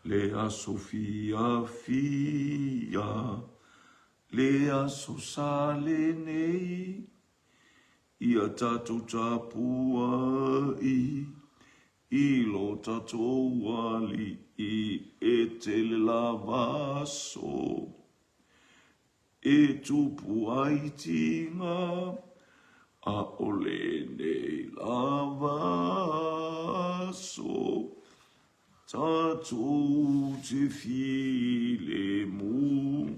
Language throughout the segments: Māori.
Lea Sofia fia, lea so sale nei, ia tatou tapua I lo tatou ali e tele lavaso, e tupu ai tinga, a ole nei lavaso. Tatou te file mu,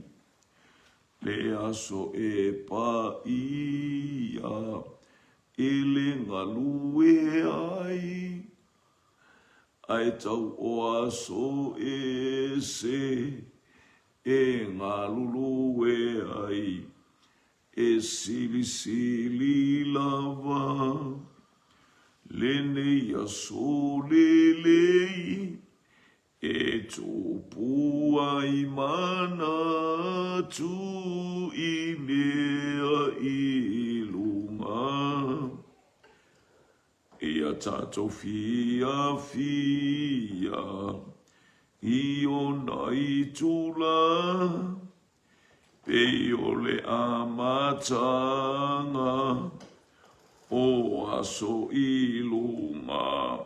le aso e pa ia, e le ngalue ai tau o aso e se, e ngalulue ai, e sili sili lava, lene aso lelei, e tupu ai mana tu I mea I lunga. Ia tatou fia I ona I tula, pe o le amatanga, o aso I lunga.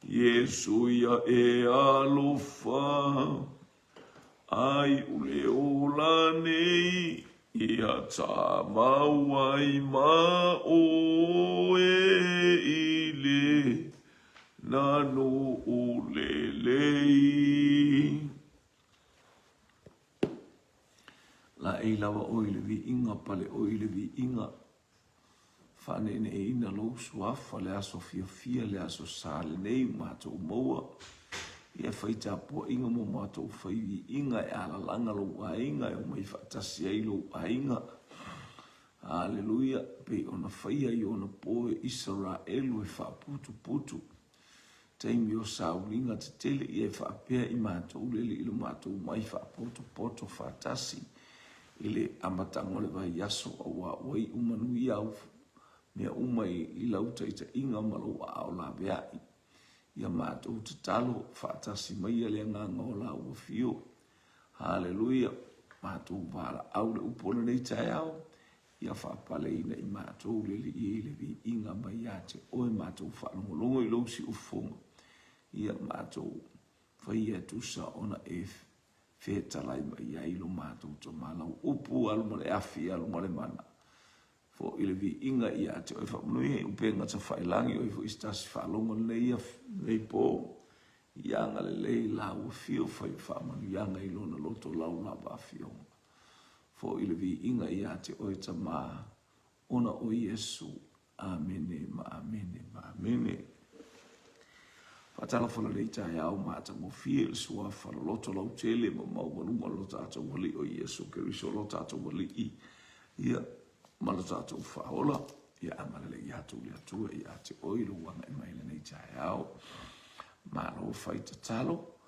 Yesu ia e alofa, ai ule ola nei, ia ta mawai ma o ile, nanu ule lei. La e lawa oile vi inga pale oile vi inga, Fane ne ina lo suafa le aso fia le aso sale nei mātou maua. Ia whaita pua inga mo mātou whaiwi inga e ala langa lo wainga e o mai whaatasi ai lo wainga. Hallelujah. Pe ona whaia I ona poe Israelu e whaaputu. Taimi o saulinga te tele I e whaapea I mātou lele ilo mātou mai whaapoto whaatasi. Ile amatangole vai yaso awa wai umanu I au mea umai I lauta I ta inga malo a o la beai. Ia mātou te talo, whaatasi mai le nganga o la ua fio. Hallelujah. Mātou wala au le upona nei tai au. Ia whaapale ina I mātou lele I le vi inga mai ate. Oe mātou whanongolongo I lousi ufonga. Ia mātou whaia tusa ona e whetalai mai ai lo mātou to malau. Upu aluma le afi aluma le mana. Fo ile vi inga I ate o whamunui he upenga ta whailangi o I istasi whalonga nei po ianga le lei la ua fio whai whamanu ianga I lona loto lau la ba fionga. Fo ile vi inga I ate o ta maa ona o Yesu. Amene ma amene ma amene. Fatala fala lei tai au mata mo fia le sua fala loto lau tele ma maumaluma lo tata wali o Yesu Keriso lo tata wali I. Ia malatato faola ia amalele ia tu le atua ia te oilo wanga mai nei tai au malo faita talo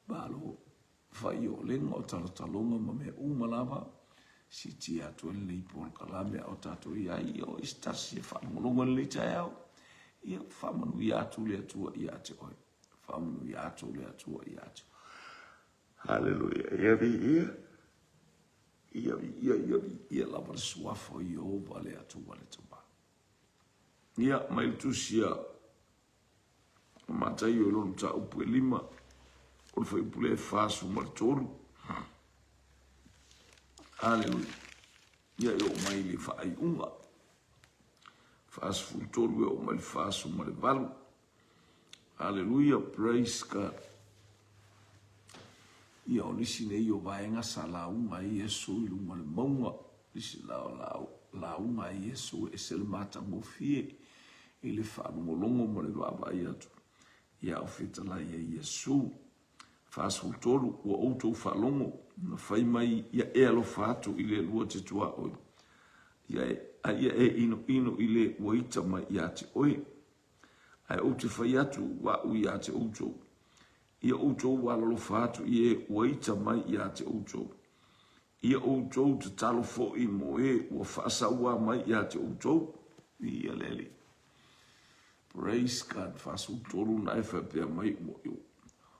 balo fai o lengo talo talonga ma me umalava si ti atu nei por kalame o tato ia o istasi fa molongo nei tai au ia fa manu ia tu le atua ia te oi fa manu ia tu le atua ia te hallelujah ia la var suafo I o vale atu vale tuma. Ia mai tusia matai o lon ta upu lima o foi pule fasu martoru. Hallelujah. Ia o mai le fa ai unga. Fasu fultoru o mai fasu mare valu. Hallelujah, praise God. Ia o nisi nei o vaenga sa launga I Yesu I lunga le maunga. Nisi launga I Yesu e se le mata mo fie. I le whanongolongo mo le waba I atu. Ia o whetala I Yesu. Whasfultoru ua outou whalongo. Na whai mai ia e alo whātu I le lua te tua oi. Ia e ino I le waita mai ia te oi. Ai o te whai atu wa ui ia te outou. Ia outou wala lo fatu I waita mai ia te outou. Ia outou te talo fo I mo ua whaasaua mai ia te outou. Ia lele. Praise God, fasu tolu na e whapea mai mo iu.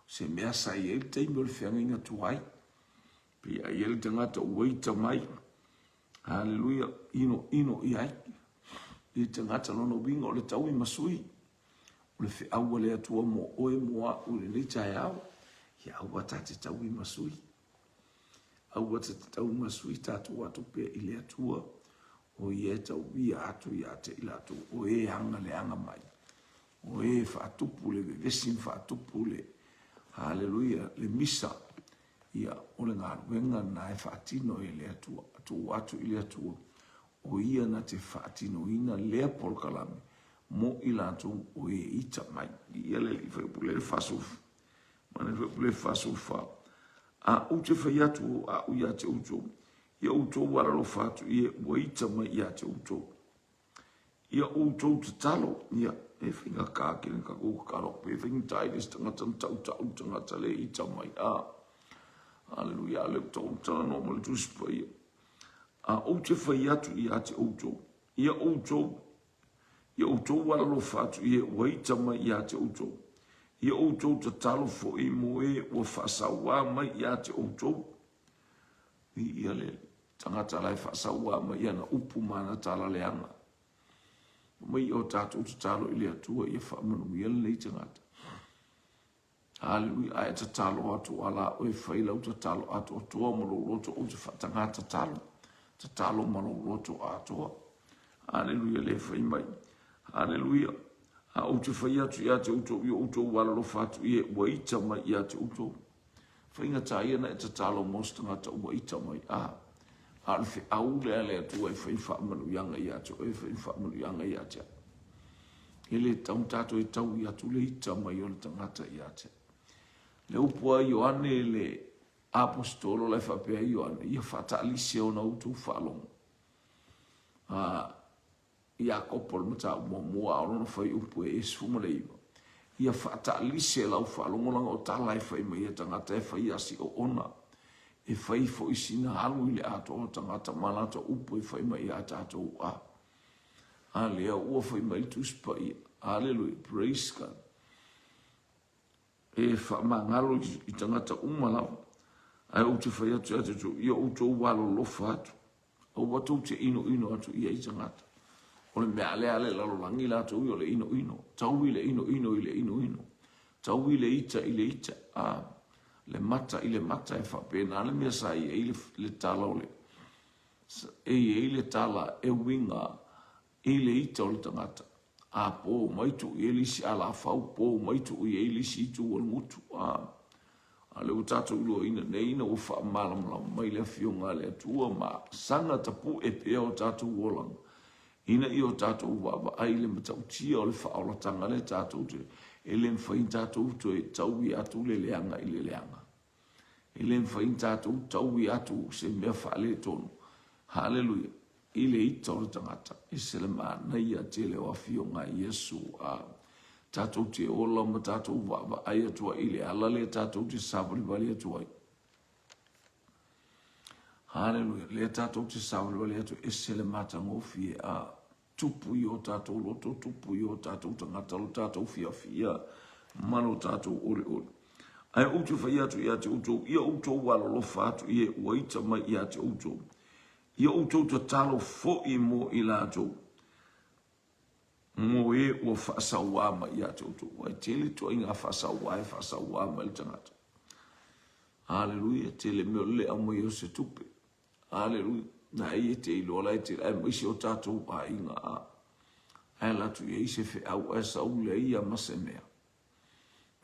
Se mea sa i ele teimi o le whianga inga tuai. Pe a i ele tangata ueita mai. Hallelujah. Ino i ai. I tangata lono winga o le tau i masui. O le whiaua le atua mo oe moa u le neita e au. Ia au atate tau i masui. Au atate tau masui tatu atu pe i le atua. O i e tau ia atu i ate i latu. O e anga le anga mai. O e whaatupu le vesin whaatupu le. Hallelujah. Le misa. Ia o le ngā ruenga na e whaatino i le atua. Atu i le atua. O ia na te whaatino ina lea polkalame. Mo i latu o e ita mai. Ia le li whaipule le whasufu. Mane whaipule le whasufu. A u te whaiatu a u ia te uto. Ia uto wara lo whatu i e ua ita mai ia te uto. Ia uto te talo. Ia e whinga kākene ka kukaro. Pe whinga tairis tangata tau tangata le ita mai. Hallelujah. Le tau tala no mo le tuspa ia. A o te whaiatu i a te uto. Ia uto wala lo whatu i e waita mai i a te uto. Ia uto te talo fo i mo e ua whasawa mai i a te uto. Ia le tangata lai whasawa mai i ana upu mana tala leanga. Mai o tātou te talo i le atua i a whamanu i ala nei tangata. Hallelujah. Ai te talo atu ala o e whailau te talo atu o toa maro roto o te whatangata talo. Te talo maro roto atoa. Hallelujah. Le whai mai. Hallelujah. A o te whai atu i a te uto i o uto wala lo whatu i e waita mai i a te uto. Whainga tā iana e te talo mostangata waita mai. A le whi au lea lea tua e whai whamanu yanga i a te. E whai whamanu yanga i a te. Ele tau tato e tau i atu le ita mai o le tangata i a te. Le upua Ioane le apostolo le whapea Ioane. Ia whatalise o na utu whalong. Ia kopol mata mua o na whai upu e esfuma le iwa. Ia whatalise lau whalong o langa o talai whai mai e tangata e whai asi o ona. E whai fo isina halu i le ato o tangata malata upu e whai mai a tato a. Lea ua whai mai tuspa ia. Hallelujah. Praise God. E whamangalo i tangata umalau. Ai o te whai atu atu tu. Ia o tō walo lofa atu. O watu te ino atu ia i tangata. O le mea ale lalo langi la tau i o le ino. Tau i le ino i le ino. Tau i le ita i le ita. Le mata i le mata e whapena. Ale mea sa i e le tala o le. E le tala e winga i le ita o le tangata. A po maitu i elisi ala fau po maitu i elisi i tu o mutu. A le utatu ilo ina neina o wha malamala mai le fionga le atua ma sanga tapu e pea o tatu wolang. Ina i o tatu wawa ai le matau tia o le whaola tanga le tatu te. E le mwhain tatu to e tau i atu le leanga i le leanga. E le mwhain tatu tau i atu se mea whaale tonu. Hallelujah. I le ita o le tangata. E se le mana i a te le o awhionga Iesu a tātou te ola ma tātou wawa ai atua i le ala le tātou te sāwari wali atua i. Hallelujah. Le tātou te sāwari wali atua e se le mata ngofi a tupu i o tātou loto, tupu i o tātou tangata, lo tātou fia, mano tātou ore. Ai utu whai atu i a te utou, ia utou wala lo whātu i e waita mai i a te utou. Ia utou te talo fo i mo i lātou. Mo e o whaasawa ma i a te utou. Wai tele tua inga whaasawa ma i tangata. Hallelujah. Tele meo le amo i o se tupe. Hallelujah. Na e te ilo lai te ai maisi o tātou a inga a. Ai latu i se fe au e sa ule i a masemea.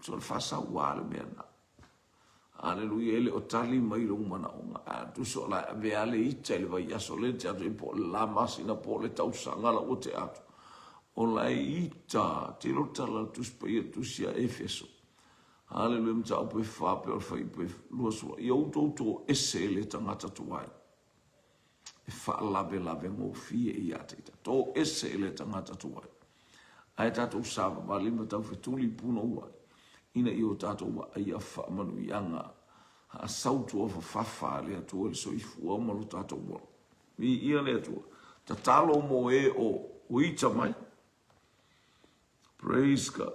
So le whaasawa le mea na. Hallelujah. Ele o tali mai rung mana onga. Tu so la veale ita ele vai aso le te atu i po la masina po le tau sangala o te atu. O la ita te rotala tu spia tu sia Efeso. Hallelujah. Mta au pe whape o whai pe luasua. I au tō ese le tangata tuai. E wha lave ngō fie i ateita. Tō ese le tangata tuai. Ai tātou sāwa malima tau whetuli puno uai. Ina i o tātou wa ai a whaamanu i anga. Ha sautu o whawha le atua le soifua malo tātou wala. I ia le atua. Ta talo mo e o uita mai. Praise God.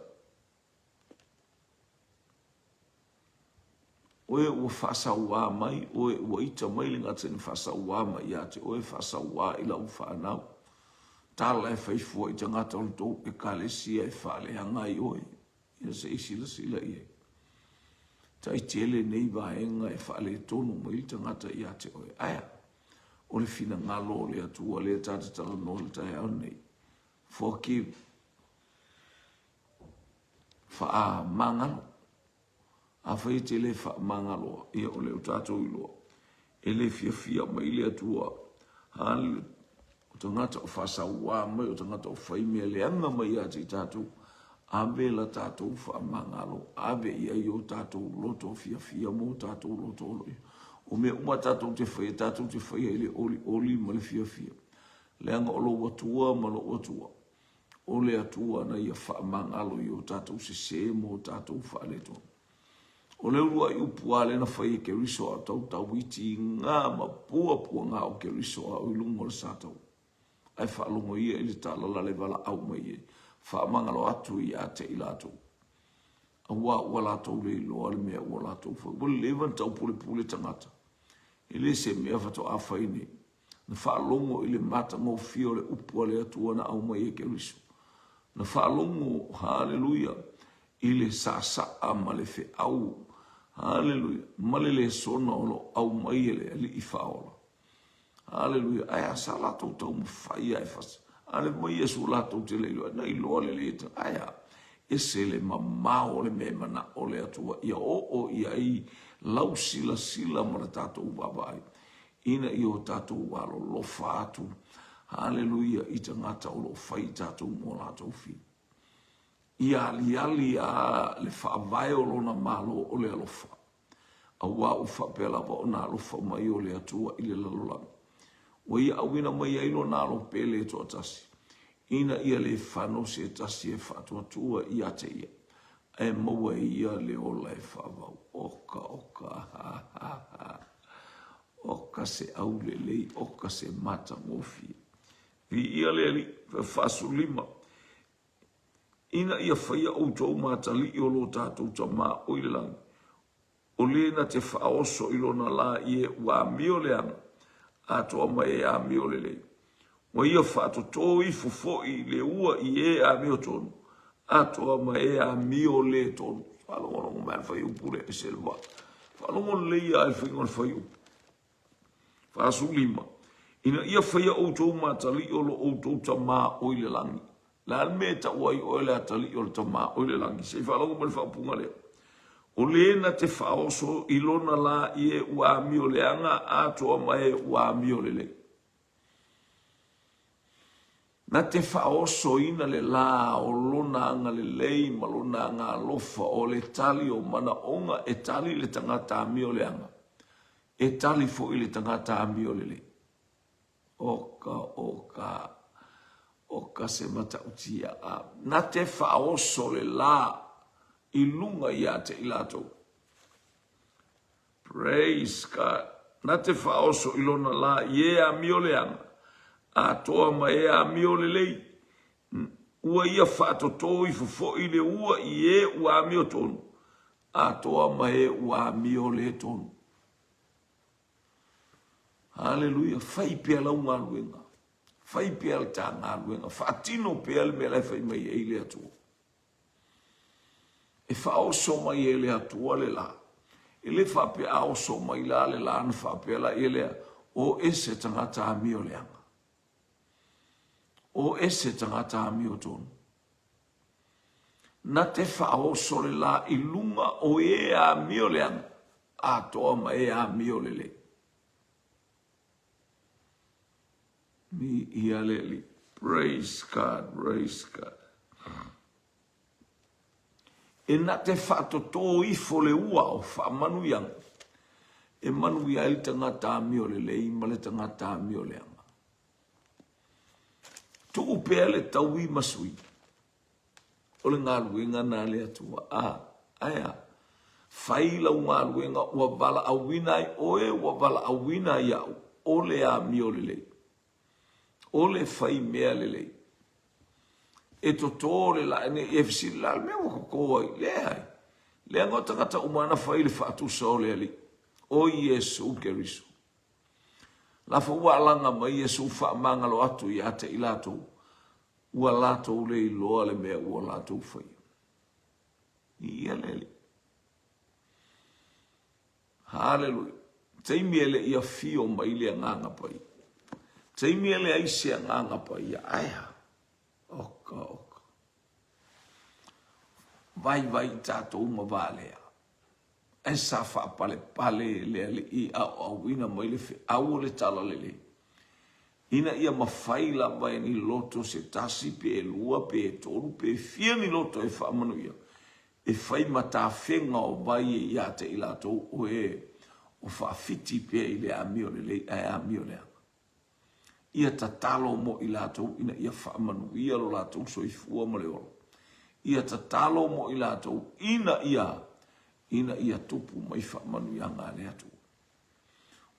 oe ua whaasaua mai, oe ua ita mai le ngata ni whaasaua mai ia te oe whaasaua ila u whaanau. Tala e whaifua i te ngata o tō e kālesia e whaale hangai oe. Ia se isi sila ia. Tai tele nei vaenga e whaale tonu mai te ngata ia te oe. Aia, o le fina ngalo le atua le tata tala no le tai au nei. Forgive. Wha mangalo. A whai te le wha mangalo ia o le o tātou iloa. E le fia mai le atua. Hāle o te ngata o whasaua mai, o te ngata o whaimea le anga mai a te tātou. Ave la tātou wha mangalo. Ave ia i o tātou loto fia mo tātou loto oloi. O mea uma tātou te whai ele oli ma le fia. Le anga o lo watua ma lo watua. O le atua na ia wha mangalo i o tātou se mo tātou wha le tonu. O le urua i upua le na whai e ke riso a tau iti ngā ma pua ngā o ke riso a uilungo le sātau. Ai wha alongo ia ili tālala le wala au mai e. Wha mangalo atu i a te ilatou. A ua lātou le iloa le mea ua lātou whai. Wale lewan tau pule tangata. Ele se mea whato a whai ne. Na wha alongo ili mata mo fio le upua le atua na au mai e ke riso. Na wha alongo, hallelujah, ile sa ma le fe au. Hallelujah. Malele sona olo au mai ele ali I whaola. Hallelujah. Aia sa lato tau mwhai ai fasa. Ale mai e su lato te leilo. Na iloa le leita. Aia. E se le mamao le me mana o le atua. Ia o ia I lau sila mara tātou wabai. Ina I o tātou walo lofa atu. Hallelujah. Ita ngata o lo whai tātou mo lato fi. Ia ali a le whaavai o lona malo o le alofa. A wā u whapela pa o nā alofa mai o le atua I le lalolanga. Wa ia awina mai ailo nā alo pele to atasi. Ina ia le whano se atasi e whatuatua I ate ia. E maua ia le ola e whaavau. Oka se au le lei, oka se mata ngofi. Vi ia le ali, whasu lima. Ina ia whaia o tau mātali I o lo tātou ta mā oilelangi. O lena te whaoso I lona la ie wā mio leanga. A toa mai a mio le lei. Wa ia whaato tō I fufo I le ua I a mio tonu. A toa mai a mio le tonu. Whalongono mai whai upure e selva. Whalongono lei a whaingon whai upu. Whaasu lima. Ina ia whaia o tau mātali o lo o tau ta mā oilelangi. La me ta wai o le atali o le tama o le langi se whalongo mai whaapunga lea. O le na te whaoso I lona la ie ua mi o le anga atoa mai ua mi o le le. Na te whaoso ina le la o lona anga le lei ma lona anga lofa o le tali o mana onga e tali le tangata mi o le anga. E tali fo I le tangata mi o le le. Oka se mata utia a. Na te whaoso le la I lunga ia te ilato. Praise God. Na te whaoso I lona la ie a mio le anga. A toa ma e a mio le lei. Ua ia whaato tō I fufo I le ua I ua mio tonu. A toa ma e ua mio le tonu. Hallelujah. Whai pia lau ngā luenga. Whai pia le tā ngā luenga. Whaatino pia le mea lai whai mai e le atua. E whaoso mai e le atua le la. E le whapea aoso mai la le la na whapea la e lea. O ese tangata a mio leanga. O ese tangata a mio tonu. Na te whaoso le la I lunga o e a mio leanga. A toa ma e a mio le le. Mi ia leli. Praise God, praise God. E na te whaato tō ifo le ua o whaamanu yang. E manu ia I tangata a mio le lei, ma le tangata a mio le anga. Tu upea le tau I masui. O le ngā luenga nā le atua. Aia. Whaila o ngā luenga ua wala awina I oe, ua wala awina I au. O le a mio le lei. O le whai mea le lei. E to tō le la, e fisi la, mea waka kōa I, le Le anga tangata umana faile fatu saole ali. O Yesu Keriso. La fa ua langa mai Yesu fa mangalo atu I ate ilato. Ua lato ule I loa le mea ua lato ufai. Ia lele. Hallelujah. Taimi ele ia fio mai le nganga pai. Taimi ele aise nganga pai ia aya. Oka. Vai tato uma valea. Esa fa pale le I au wina mai le fe au le tala lele. Ina ia mafaila vai ni loto se tasi pe lua pe toru pe fia ni loto e fa manuia. E fai mata fenga o vai ia te ilato o fa fiti pe ile amio le amio le. Ia tatalo mo ilato ina ia fa manuia lo lato so I fua mo le oro. Ia tatalo mo ilato ina ia tupu mai fa manuia ngale atu.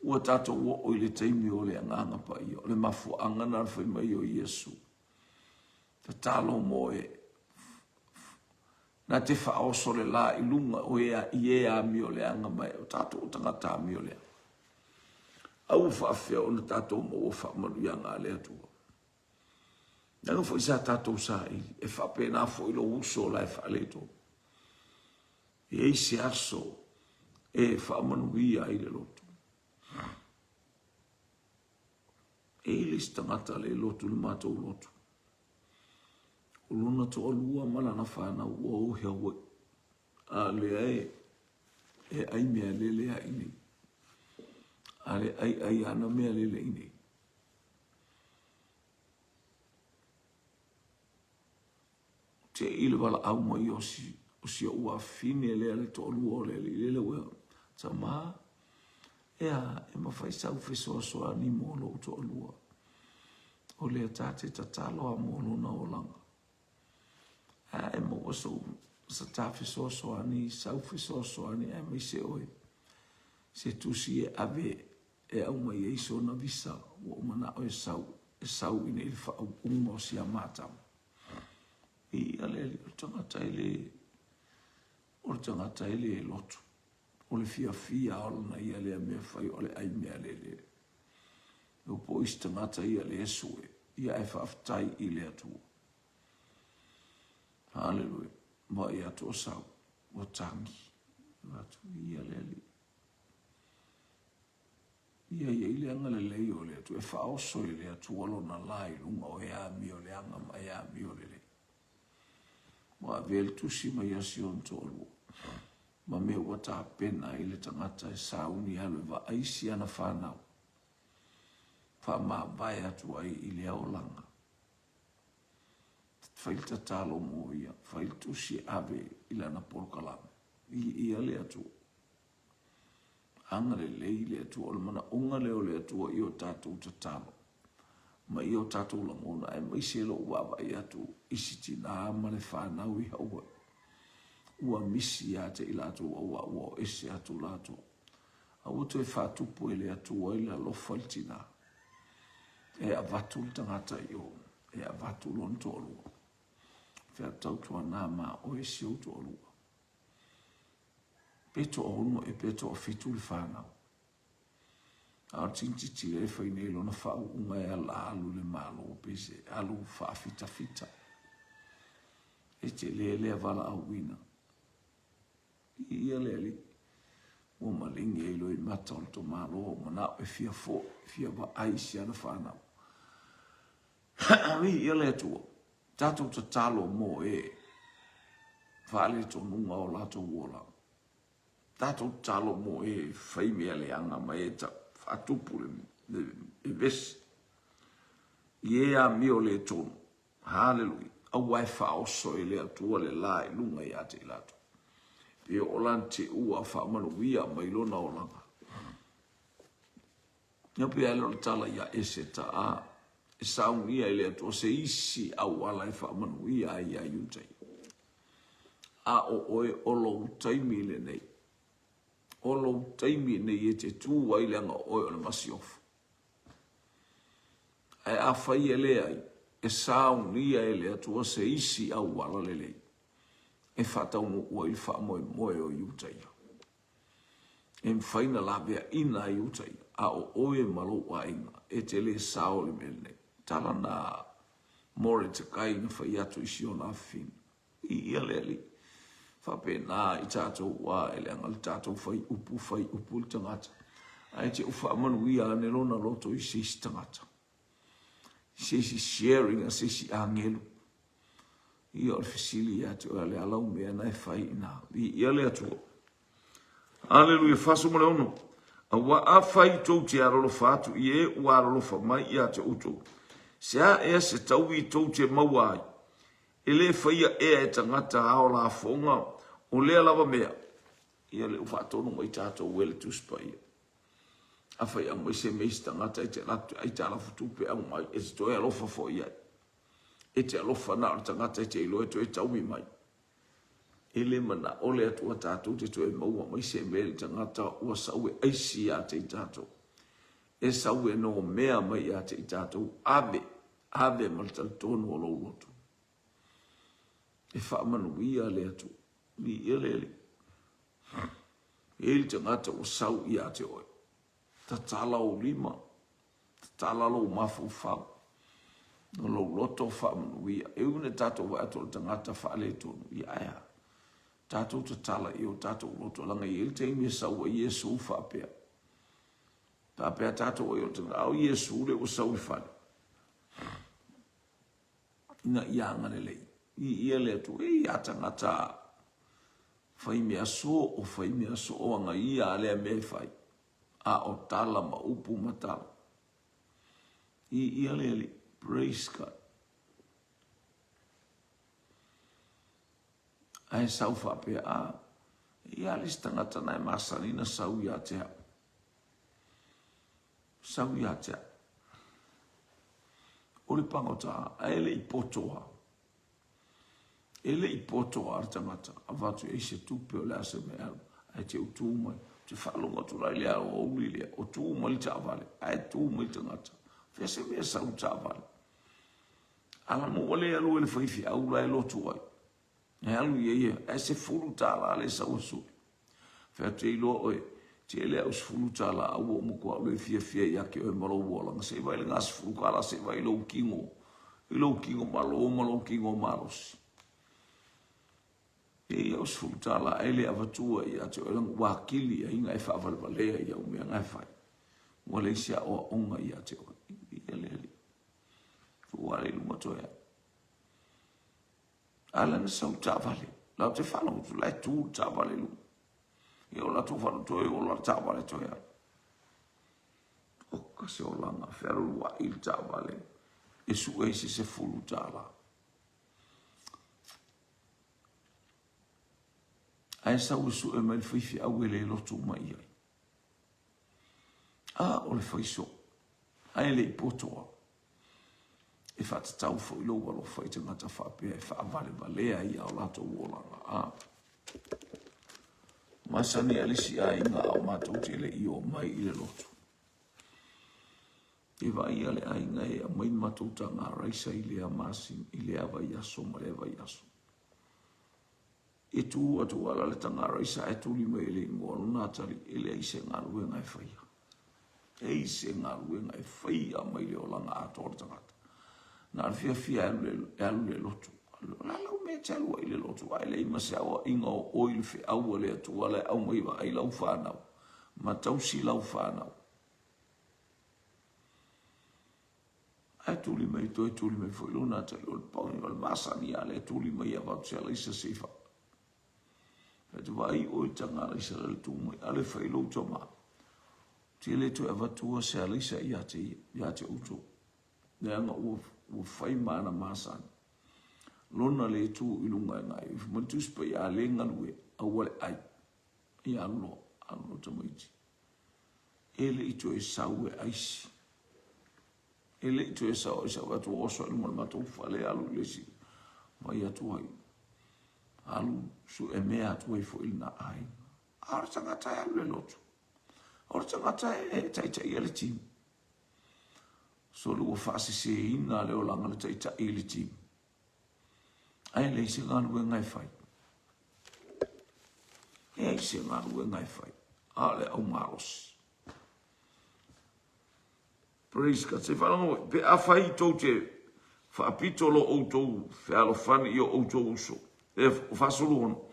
Ua tato ua o ile taimi o le anganga pa ia, le mafu angana rafai mai o Yesu. Tatalo mo na te whaoso le la ilunga o ia mi o le anga mai, o tato o tangata mi o le. Au whaafea o na tato mo o whaamanuia ngā lea tua. Nanga fo isa tato sa ili, e whape na fo ilo uso la e whaaleto. E eise aso, e whaamanuia i le loto. E ilis tangata le lotu le matou lotu. O lona to alua malana whana ua o hea ue. A le e ai mea lele a inei. A le ai ana mea lele inei. Te ile wala au mai o si ua fine le ale to alua o lele ue. Ta maa. Ea, e mawhai sau whesoa soa ni molo to alua. O lea tate tatalo a molo na o langa. E mo so sa ta whesoa soa ni, sau whesoa soa ni, e mai se oe. Se tusi e ave, e au mai e iso na visa, o mana o e sau ine ili wha au ungo si a mātam. I aleli, o tangata ele e lotu. O le fia o na ia lea mea whai o le ai mea lele. O po istangata ia le esue, ia e whaaftai I lea tua. Hallelujah. Ma ia to sau, o tangi. Watu ia lele. Ia ile anga le lei o lea tu, e whaoso I lea tu alo na lai lunga o ea mi o lea anga ma ea mi o lele. Ma vel tusi ma ia si on tolu. Ma me wata pena I le tangata e sauni halu wa aisi ana whanau. Wha maa vai atu ai I lea o langa. Whailta talo mo ia, whailtu si ave I lana porkalama. Ia lea tu. Anga le lei lea tu, o le mana unga leo lea tu I o tātou ta talo. Ma I o tātou langona, e mai se lo uawa I atu, isiti na ama le whanau I haua. Ua misi ia te I lato ua ese atu lato. A uto e whatupu ele atu o ila lo whaltina. E a vatu tangata I o, e a vatu lon tolu. Whea tautua nā mā o e si auto o lua. Peto o hono e peto o fitu le whanau. A tintiti le whaine lo na whau unga e ala alu le malo o pese, alu wha fita. E te lea vala au wina. Ia lea li. O malingi e lo I mata o to malo o mana e fia wa aisi ana whanau. Ami ia lea tua. Tato ta talo mo e vale to nunga o lato wola. Tato talo mo e whaimea le anga mai e ta whatupu e vesi. Ia mi o le tonu. Hallelujah. Au wai whaoso e le atua le la e lunga I ate I lato. E o lante ua whaamanu wia mai lona o langa. Nyapi alo tala ia ese ta a. E saun ia ele atua se isi au ala e whaamanu ia ai a iutai. A o oe olo taimi le nei. Olo taimi nei e te tū wailanga oe o le masiofu. E a whai ele ai. E saun ia ele atua se isi au ala le lei. e whatau mo ua i wha moe o iutai. E mwhaina la bea ina iutai, a o oe malo wa inga, e te le sao le mele, tala na more te kai na whai atu isi o na fin. I ia le li, whape nā i tātou wā e le angal tātou whai upu le tangata. Ai te uwha amanu ia ane lona roto i sisi tangata. Sisi sharing a sisi angelu. Ia o le fisili atu o le alau mea nai whai ina. I ia le atu. Aleluia, faso mo le ono. A wa a whai tau te arolo whātu i e ua arolo wha mai i a te uto. Se a ea se tau i tau te mawai. E le whaia ea e tangata hao la whonga o lea lava mea. Ia le uwhatono mai tātou wele tuspa ia. A whai ang mai se meis tangata i te latu ai te alafu tupe au mai. E te toi alofa fo ia. E te alofa na o tangata i te ilo e toi taumi mai. E le mana ole atua tātou te toi maua mai se mele tangata ua saue aisi a te tātou. E saue no mea mai a te tātou. Ave maltal tono o lo lotu. E whaamanu ia le atu. Li ia le li. E li tangata o sau i a te oi. Ta tala o lima. Ta tala lo mafu whau. No lo loto whaamanu ia. E une tātou wa ato le tangata whaale tonu i aia. Tātou ta tala i o tātou loto langa i ili teimi e sau a Iesu whaapea. Tāpea tātou o i o tangata au Iesu le o sau i whale. Ina ia ngane lei. I ia le atu e ia tangata whai mea so o whai mea so o anga ia alea mea whai a o tala ma upu matala i ia le li praise God ai sau whapea a ia lis tangata nai masanina sau ia te hau sau ia te hau o le pangota a ele i potoa ele i poto artamata avatu e se tupe o le ase me alu ai te utu mai te whalonga tu rai lea o uli lea o tu mai ta avale ai tu mai tangata fese mea sa uta avale ala mo wale alu ele whaifi au lai lotu ai e alu ia ai se fulu ta ala le sa usu fea te ilo oe te ele au fulu ta ala au o muko alu e fia ia ke oe maro uolanga se vai le ngas fulu ka ala se vai ilo kingo malo kingo marosi e os fultala ele avatua ia te olang wakili ia inga e whaavalvalea ia umea ngai whai. Wale sia o onga ia te o ia lele. Fuwale lunga toia. Ala na sau tavale. Lau te whanau tu lai tū tavale lunga. Ia o la tu whanau toi o la tavale toia. Oka se o langa wheru wa il tavale. E su eisi se fulu tala. Ai sau su e mai fifi au ele lotu mai ai. A o le faiso. Ai le potoa. E fata tau fo ilo walo fai te ngata whapea e wha vale valea ia o lato uolanga. A. Masani alisi a inga au matou te le io mai i le lotu. E vai ale a inga e a mai matou ta ngā raisa i le a masin i le ava iaso ma le ava iaso. E tu atu ala le tangara isa e tuli me ele ngoro natari ele ise ngaru ngai whaia. E ise ngaru ngai whaia mai le o langa ator tangata. Nā fia alu le lotu. La lau me te alua i le lotu. Ai le ima se awa inga o oil fe aua le atu ala au maiwa ai lau whanau. Ma tausi lau whanau. Ai tuli mei toi tuli mei whailo natari o le pauni o le masani ale tuli mei avatu se ala isa sifa. E te vai o i tangara i sara le tūmai, ale whailo toma. Te le tu avatua se alisa i ate uto. Ne anga ua whai mana masani. Lona le tu i lunga ngai. Mantuspa i a le nganue, a wale ai. I alo tamaiti. Ele i tu e sau e aisi. Ele i tu e sau e sau atu oso e lunga matou whale alu lesi. Mai atu hai. Alu su e mea tuai fo ilna ai. Aora tangata e alu le lotu. Aora tangata e taita i ale timu. So lua whaase se ina leo langa le taita i le timu. Ai le se ngānu e ngai whai. E ai se ngaru e ngai fai. Ale au maros. Praise God. Se whanongo, pe a whai tau te whaapitolo o tau whialo whani i o tau uso. E whasolo hono.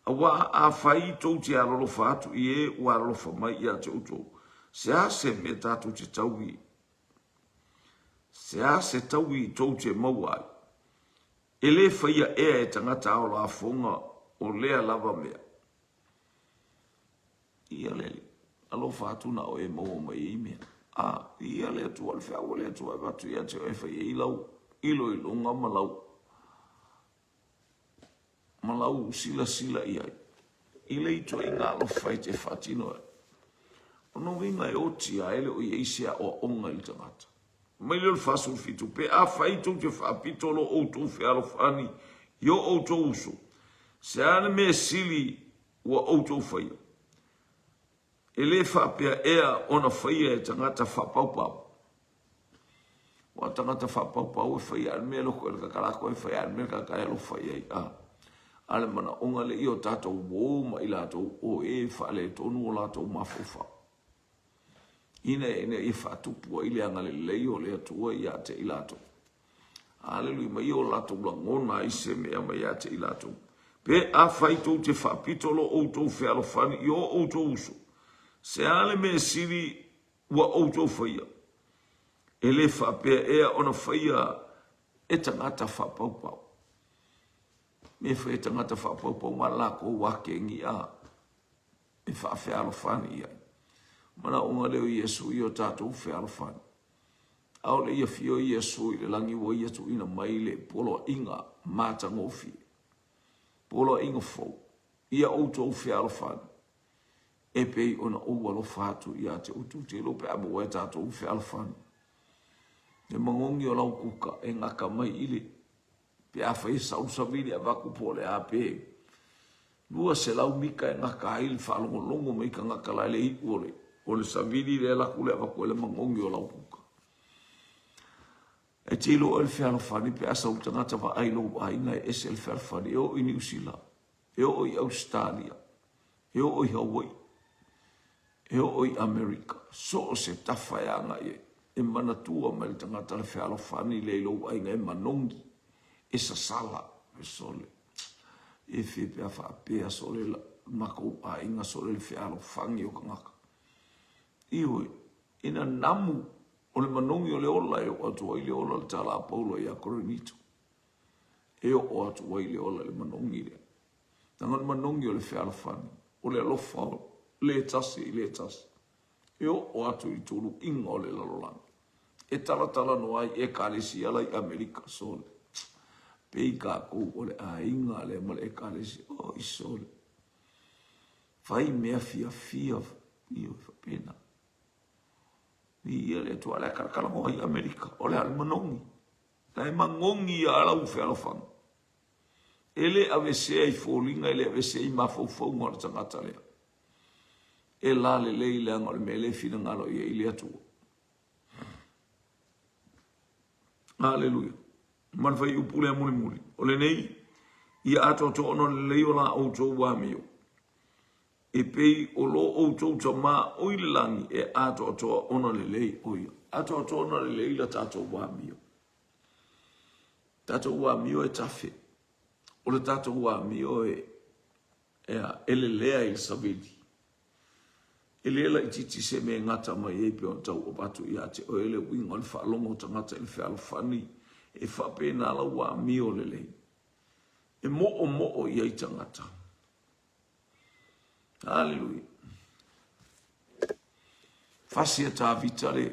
A wā a whai tau te arolo whātu i e o arolo whamai i a te o tau. Se a se me tātou te tau i. Se a se tau i tau te mauai. E le whaia ea e tangata o la whonga o lea lava mea. Ia lele. Alo whātuna o e mau mai i mea. Ia lea tu al whea o lea tu ai watu ia te o e whaia i lau. Ilo ilo ngā malau. Malau sila sila i ai. Ile i toi ngā lo whai te whatino e. Ono winga e oti a ele o i eisia o onga i tangata. Mai leo whasu fitu. Pe a whai tau te whaapitolo o tau whialo whani. Yo o tau uso. Se ane me sili ua o tau whaia. E le whapea ea ona whaia e tangata whapaupau. Wa tangata whapaupau e whaia ane me loko e kakarako e whaia ane me kakaelo whaia i a. Ale mana onga le i o tātou wōma i lātou o e whaale tonu o lātou mawhawha. Ina e i whaatupua i le anga le lei o le atua i ate i lātou. Alelui mai o lātou la ngona i se mea mai ate i lātou. Pe a whaitou te whapitolo o tau whialo whani i o tau uso. Se ale me siri ua o tau whaia. E le whapea ea ona whaia e tangata whapaupau. Me whae tangata whapaupau ma lako wake ngi a. E whawhialo whani ia. Mana onga leo Yesu i o tātou whialo whani. Ao le ia fio Yesu i le langi wa Yesu ina mai le polo inga mata ngofi. Polo inga fau. Ia o tau whialo whani. E pei ona oua lo whātu i a te utu te lope abu e tātou whialo whani. Te mangongi o lau kuka e ngaka mai ili. Pe a whai sau savili a waku pole a pe. Lua se lau mika e ngaka ili whalongo longo mika ngaka lai le i ule. O le savili le la kule ava koe le mangongi o lau puka. E tilo o le whialo whani pe asa utangata wa ailo wa inga e ese le whialo whani. E o i New Zealand. E o i Australia. E o i Hawaii. E o i Amerika. So se tawhaianga e. E manatua mai le tangata le whialo whani le ilo wa inga e manongi. E sa sala. E sole. E whipe a whaapea sole la. Mako a inga sole le whialo whangi o kangaka. Iwe, ina namu o le manongi o le ola e o atu wai le ola le tala a paulo i a koronito. E o atu wai le ola le manongi le. Nangan manongi o le whialo whani. O le alofa o le tasi i le tasi. E o atu i tulu inga o le lalolanga. E tala no ai e kalesi ala i Amerika sole. Pei ka kou o le a inga le male e kalesi. O i sole. Fai mea fia i o pena. Ia le tua le karakala mo i Amerika. O le almanongi. Lai mangongi a ala ufe alofang. Ele avesea i fōlinga, ele avesea i mawhau ngora tangata lea. E la le lei le anga o le mele fina ngalo i e ile atua. Hallelujah. Manwhai upule a muli. O le nei, i ato to ono le lei o la auto wamio. E pei o lo o tauta mā o i le langi e ato atoa ona le lei o ia. Ato atoa ona le lei la tātou wāmio. Tātou wāmio e tawhi. O le tātou wāmio e ele lea i savedi. Ele ela i titi se me ngata mai e pe on tau o batu i ate o ele winga o le whaalongo tangata i le whialo whani e whapena ala wāmio le lei. E mo i ai tangata. Hallelujah. Fasia ta vitale.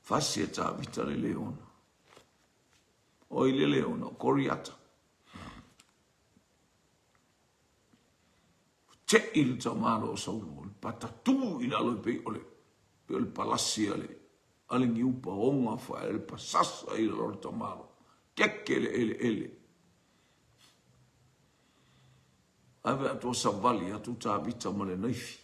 Fasia ta vitale leona. O ile leona, coriata. Te il tamalo solo, patatu in alo pe ole. Pe il palasia le. Ale ngiupa onga fa el pasasa il lor tamalo. Kekele ele. Ave ato savali atu tāvita male naifi.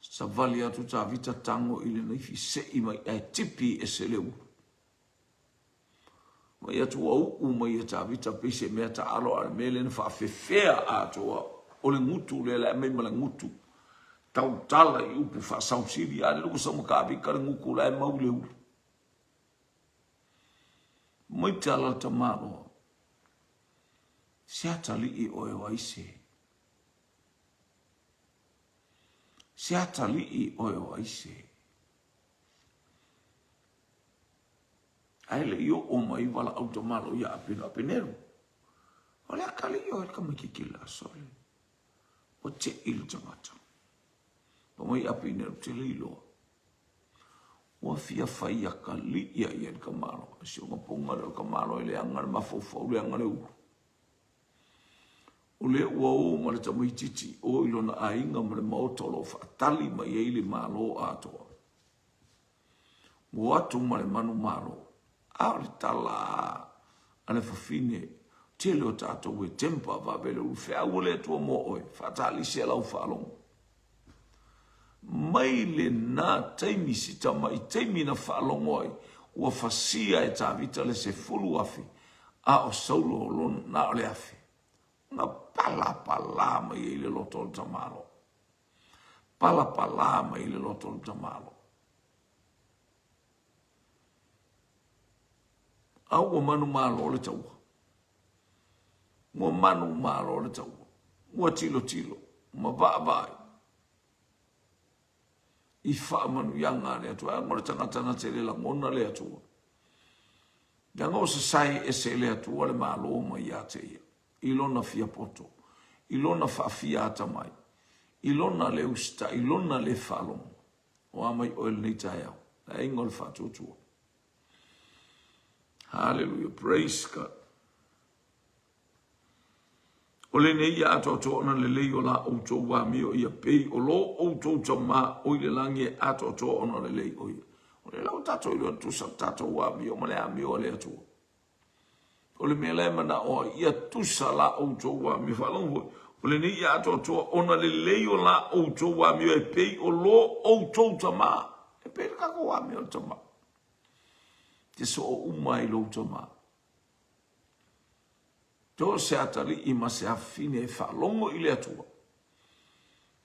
Savali atu tāvita tango ile naifi se ima e tipi e se leu. mai atua u mai tavita pese mea ta alo ale mele na whaafefea atua o le ngutu le la mai mala ngutu tau tala i upu whaasausiri ale luku sa makawika le nguku la e mau le ulu. Mai tala ta maro se atali i oe waise. Se atali i oe waise. Aile yo o mai wala automalo ya apeneru. Ole akali yo el kamakikila sole. O te il tangata. Pa mai apeneru te leilo. Wa fia fai akali ya el kamalo. Si o ngapunga le kamalo ele angar mafofo le angar u. Ole ua o ma le tamai titi o ilona ainga ma le maotolo whaatali ma yeili malo atoa. Watu ma le manu malo. Aore tala ane whawhine te leo tātou e tempa wabele u whea ule atua mo oe whaatali se lau whaalongo. Mai le nā teimi si tamai teimi na whaalongo ai ua whasia e tāwita le se fulu afi a o saulo o lon na ole afi. Nga pala mai e le loto o tamalo. Pala mai e le loto o tamalo. Au manu malo le taua. Mua manu malo le taua. Mua tilo. Mua vai. I wha manu yanga le atua. Ngore tangatana te le la ngona le atua. Yanga o se sai e se le atua le malo ma ia te ia. Ilona fia poto. Ilona wha fia atamai. Ilona le usta. Ilona le whalong. O amai oel nei tai au. La ingo le whatutua. Hallelujah, praise God. Ole nei ya ato ona le lei o la o to wa mi o ia pei o lo o to tama o ile langi ato ona le lei o ia. Ole la o tato ile tu sa tato wa mi o male a mi o le ato. Ole me le mana o ia tu sa la o to wa mi fa longo. Ole nei ya ato ona le lei o la o to wa mi o pei o lo o to tama. E pei ka ko wa mi o tama. Te so o umai lo tama. To se atali I ma se afine e whalongo I le atua.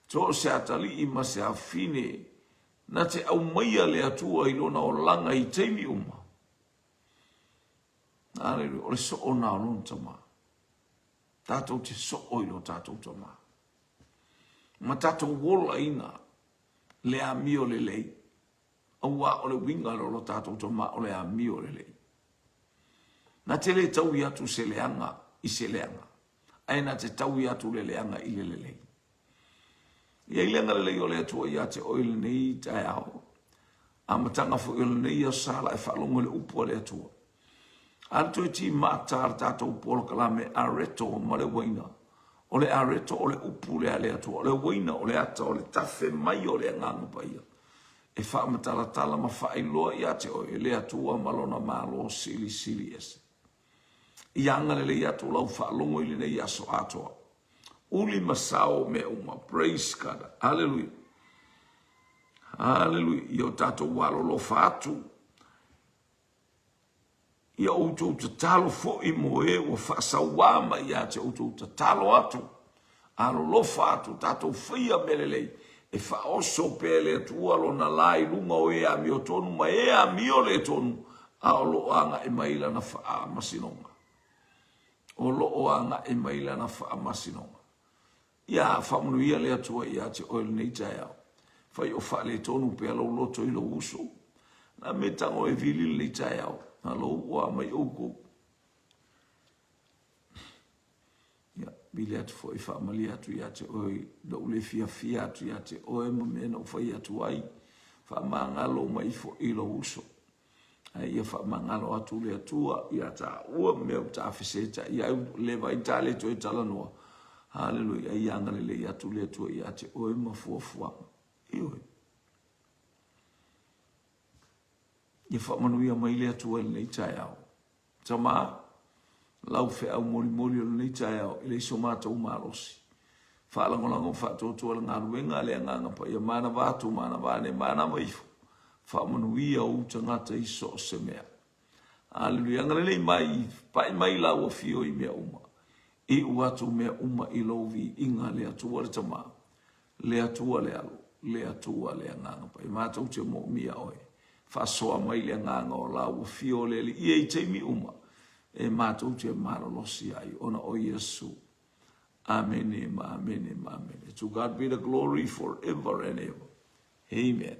To se atali I ma se afine na te au maia le atua I lona o langa I teimi uma. Nare o le so o na lon tama. Tatou te so o ilo tatou tama. Ma tatou wola ina le amio le lei. Aua o le winga lo tatou tama o le amio le lei. Na te le tau I atu se leanga I se leanga. Aina te tau I atu le leanga I le lei. Ia I leanga le lei o le atua I ate o ile nei tae ao. A matanga fo ile nei a sala e whalongo le upo le atua. Anto e ti mātar tātou polo kalame areto ma le waina. O le areto o le upu le ale atua. O le waina o le ata o le tafe mai o le angangu paia. E wha matalatala ma whae loa I ate o le atua malona malo sili ese. I angale le atu lau whaalongo I le nei aso atoa. Uli masao me uma. Praise God. Hallelujah. Hallelujah. Io tātou walo lo whaatu. Ia outou te talo fo I moe o whaasawama ia te outou te talo atu. Alo lo whaatu tātou whia melelei. E whaoso pele atua lo na lai lunga o ea mi o tonu ma ea mi o le tonu. A o lo anga e maila na wha masinonga. O lo o anga e maila na wha masinonga. Ia whamunu ia le atua ia te oil nei tae au. Whai o wha le tonu pe alo loto I lo uso. Na me tango e vili le tae au. Halo ua mai uko. Ya, bile atu fo I whamali atu ia te oi. Da ule fia atu ia te oi ma mena o whai atu ai. Whamangalo mai fo I lo uso. Ia whamangalo atu le atua. Ia ta ua mea ta whiseta. Ia lewa I tale to I tala noa. Hallelujah. Ia angale le atu le atua ia te oi ma fuafuama. Ioi. Ia whamanuia mai le atua le nei tae au. Tama, lau whea au mori o le nei tae au, ile iso mātou mārosi. Whaalangolango whaatotua le ngā ruenga le anganga pa, ia mana vātu, mana vāne, mana maifu. Whamanuia o tangata iso o se mea. Hallelujah. Ngale mai pai mai la o fio I mea uma. I uatu mea uma I lovi inga le atua le tama. Le atua le alu. Le atua le nganga pai. Mātou te mo mia oe. Fasoa mai le nganga o la o fio le li. Ia I teimi uma. E mātou te maralosi ai. Ona o Yesu. Amen. Amen. Amen. To God be the glory forever and ever. Amen.